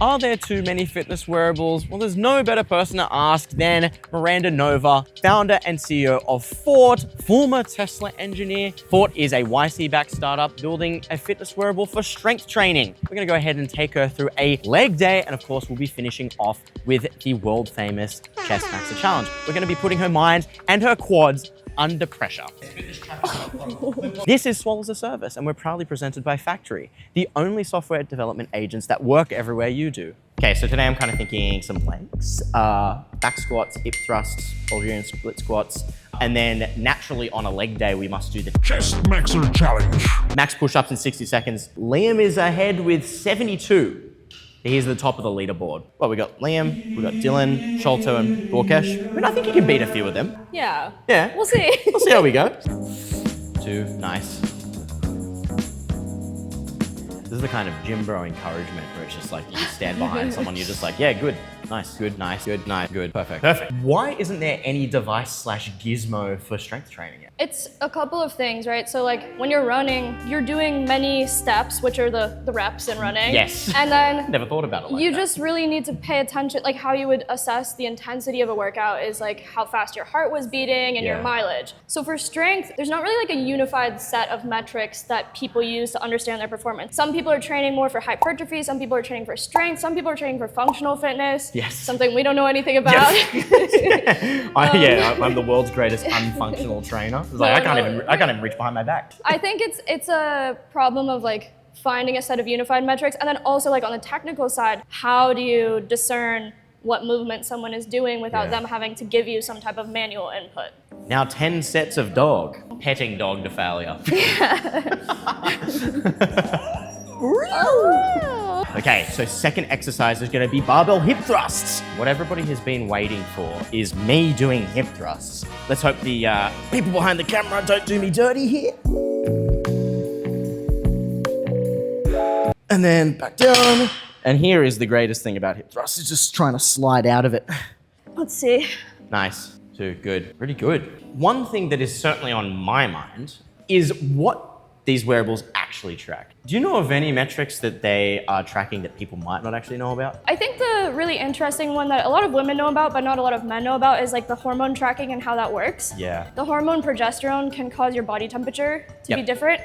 Are there too many fitness wearables? Well, there's no better person to ask than Miranda Nover, founder and CEO of Fort, former Tesla engineer. Fort is a YC-backed startup building a fitness wearable for strength training. We're gonna go ahead and take her through a leg day, and of course, we'll be finishing off with the world famous Chestmaxxer challenge. We're gonna be putting her mind and her quads under pressure. This is Swallows a Service, and we're proudly presented by Factory, the only software development agents that work everywhere you do. Okay, so today I'm kind of thinking some legs, back squats, hip thrusts, Bulgarian split squats, and then naturally on a leg day, we must do the Chestmaxxer challenge. Max push-ups in 60 seconds. Liam is ahead with 72. He's the top of the leaderboard. Well, we got Liam, we got Dylan, Sholto, and Gorkesh. I mean, I think you can beat a few of them. Yeah. Yeah. We'll see. We'll see how we go. 2, nice. This is the kind of gym bro encouragement where it's just like you stand behind someone, you're just like, yeah, good, nice, good, nice, good, nice, good, perfect, perfect. Why isn't there any device/gizmo for strength training yet? It's a couple of things, right? So like when you're running, you're doing many steps, which are the reps in running. Yes. And then Never thought about it like you that. just really need to pay attention, like how you would assess the intensity of a workout is like how fast your heart was beating and your mileage. So for strength, there's not really like a unified set of metrics that people use to understand their performance. Some people are training more for hypertrophy, some people are training for strength, some people are training for functional fitness. Yes. Something we don't know anything about. Yes. I'm the world's greatest unfunctional trainer. It's like, I can't even reach behind my back. I think it's a problem of like finding a set of unified metrics, and then also like on the technical side, how do you discern what movement someone is doing without them having to give you some type of manual input? Now 10 sets of dog. Petting dog to failure. Okay, so second exercise is gonna be barbell hip thrusts. What everybody has been waiting for is me doing hip thrusts. Let's hope the people behind the camera don't do me dirty here. And then back down. And here is the greatest thing about hip thrusts, is just trying to slide out of it. Let's see. Nice, 2, good, pretty good. One thing that is certainly on my mind is what these wearables actually track. Do you know of any metrics that they are tracking that people might not actually know about? I think the really interesting one that a lot of women know about, but not a lot of men know about, is like the hormone tracking and how that works. Yeah. The hormone progesterone can cause your body temperature to be different.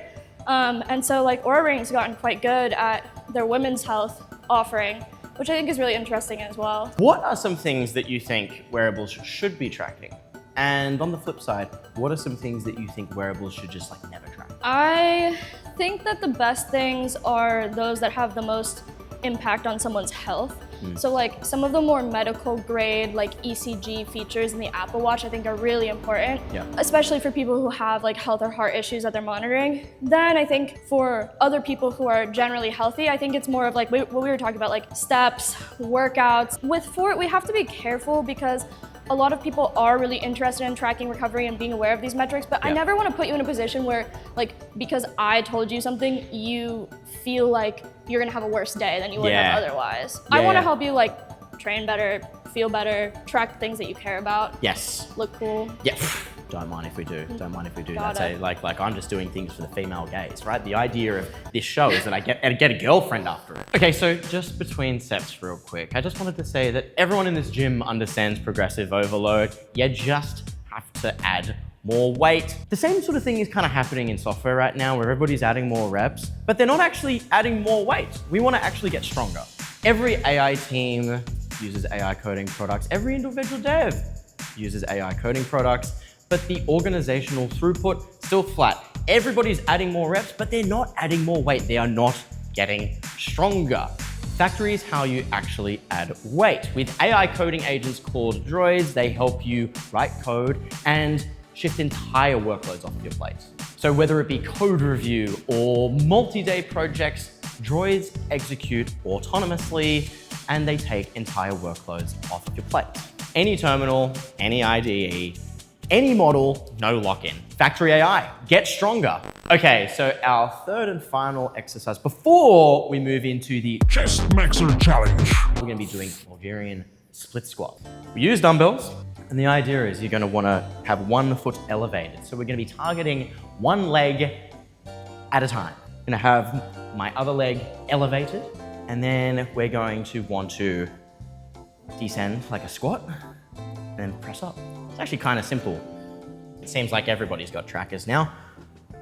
And so like Oura Ring's gotten quite good at their women's health offering, which I think is really interesting as well. What are some things that you think wearables should be tracking? And on the flip side, what are some things that you think wearables should just like never track? I think that the best things are those that have the most impact on someone's health. So like some of the more medical grade like ECG features in the Apple Watch I think are really important, especially for people who have like health or heart issues that they're monitoring. Then I think for other people who are generally healthy, I think it's more of like what we were talking about, like steps, workouts. With Fort, we have to be careful because a lot of people are really interested in tracking recovery and being aware of these metrics, but I never want to put you in a position where, like, because I told you something, you feel like you're gonna have a worse day than you would have otherwise. I want to help you, like, train better, feel better, track things that you care about. Yes. Look cool. Yeah. Don't mind if we do. Don't mind if we do. Got That's it. like I'm just doing things for the female gaze, right? The idea of this show is that I get a girlfriend after it. Okay, so just between sets real quick, I just wanted to say that everyone in this gym understands progressive overload. You just have to add more weight. The same sort of thing is kind of happening in software right now where everybody's adding more reps, but they're not actually adding more weight. We want to actually get stronger. Every AI team uses AI coding products. Every individual dev uses AI coding products. But the organizational throughput still flat. Everybody's adding more reps, but they're not adding more weight. They are not getting stronger. Factory is how you actually add weight. With AI coding agents called droids, they help you write code and shift entire workloads off your plate. So whether it be code review or multi-day projects, droids execute autonomously and they take entire workloads off your plate. Any terminal, any IDE, any model, no lock-in. Factory AI, get stronger. Okay, so our third and final exercise before we move into the Chestmaxxer challenge. we're gonna be doing Bulgarian split squat. We use dumbbells, and the idea is you're gonna wanna have one foot elevated. So we're gonna be targeting one leg at a time. I'm gonna have my other leg elevated, And then we're going to want to descend like a squat and then press up. It's actually kind of simple. It seems like everybody's got trackers now.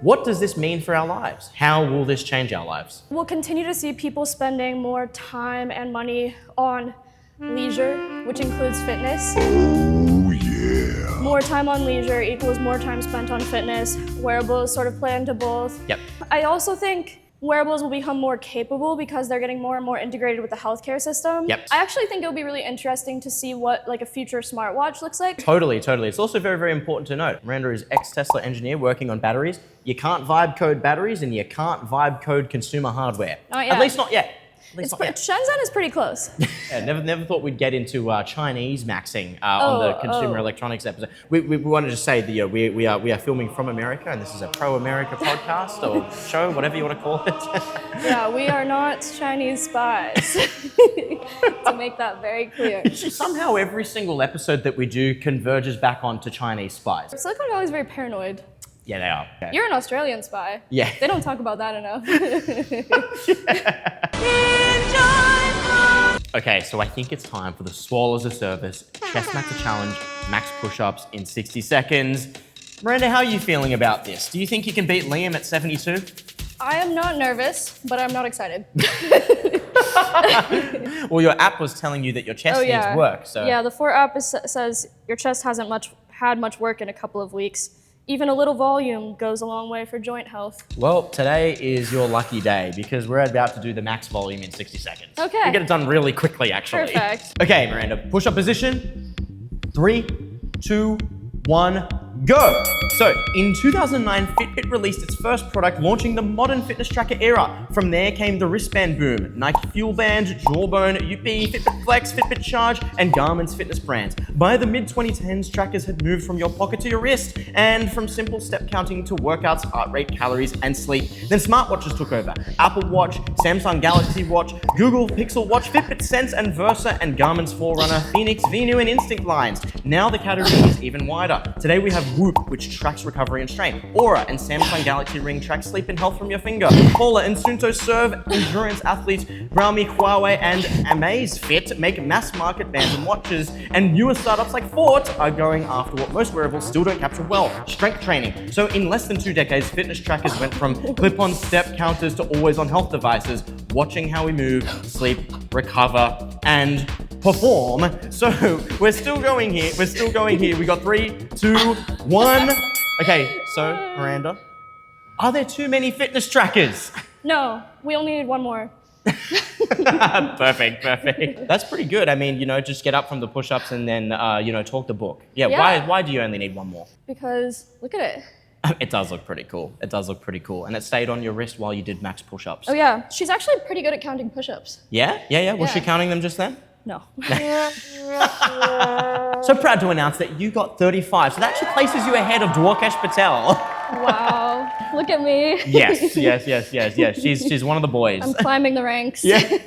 What does this mean for our lives? How will this change our lives? We'll continue to see people spending more time and money on leisure, which includes fitness. Oh yeah. More time on leisure equals more time spent on fitness. Wearables sort of play into both. Yep. I also think wearables will become more capable because they're getting more and more integrated with the healthcare system. Yep. I actually think it'll be really interesting to see what like a future smartwatch looks like. Totally. It's also very, very important to note. Miranda is ex-Tesla engineer working on batteries. You can't vibe code batteries and you can't vibe code consumer hardware. Not yet. At least not yet. Shenzhen is pretty close. Yeah, never thought we'd get into Chinese maxing on the consumer electronics episode. We wanted to say that we are filming from America, and this is a pro-America podcast or show, whatever you want to call it. Yeah, we are not Chinese spies. To make that very clear. Somehow every single episode that we do converges back onto Chinese spies. Silicon Valley is very paranoid. Yeah, they are. Okay. You're an Australian spy. Yeah. They don't talk about that enough. Okay, so I think it's time for the Swallow as a Service Chestmaxxer Challenge max push-ups in 60 seconds. Miranda, how are you feeling about this? Do you think you can beat Liam at 72? I am not nervous, but I'm not excited. Well, your app was telling you that your chest needs work, so... Yeah, the 4 app says your chest hasn't had much work in a couple of weeks. Even a little volume goes a long way for joint health. Well, today is your lucky day because we're about to do the max volume in 60 seconds. Okay. We get it done really quickly, actually. Perfect. Okay, Miranda, push-up position. 3, 2, 1, go. So, in 2009, Fitbit released its first product, launching the modern fitness tracker era. From there came the wristband boom, Nike Fuel Band, Jawbone, UP, Fitbit Flex, Fitbit Charge, and Garmin's fitness brands. By the mid-2010s, trackers had moved from your pocket to your wrist, and from simple step counting to workouts, heart rate, calories, and sleep. Then smartwatches took over. Apple Watch, Samsung Galaxy Watch, Google Pixel Watch, Fitbit Sense and Versa, and Garmin's Forerunner, Phoenix, Venu, and Instinct lines. Now the category is even wider. Today we have Whoop, which tracks recovery and strain. Aura and Samsung Galaxy Ring track sleep and health from your finger. Polar and Suunto serve endurance athletes. Xiaomi, Huawei, and Amazfit make mass market bands and watches. And newer startups like Fort are going after what most wearables still don't capture well, strength training. So in less than 2 decades, fitness trackers went from clip-on step counters to always-on health devices, watching how we move, sleep, recover, and perform. So we're still going here. We got 3, 2, 1. Okay, so Miranda, are there too many fitness trackers? No, we only need 1 more. Perfect. That's pretty good. I mean, just get up from the push-ups and then, talk the book. Yeah. Why do you only need 1 more? Because look at it. It does look pretty cool. And it stayed on your wrist while you did max push-ups. Oh yeah, she's actually pretty good at counting push-ups. Yeah. Was she counting them just then? No. So proud to announce that you got 35. So that actually places you ahead of Dwarkesh Patel. Wow, look at me. Yes. She's one of the boys. I'm climbing the ranks. Yeah.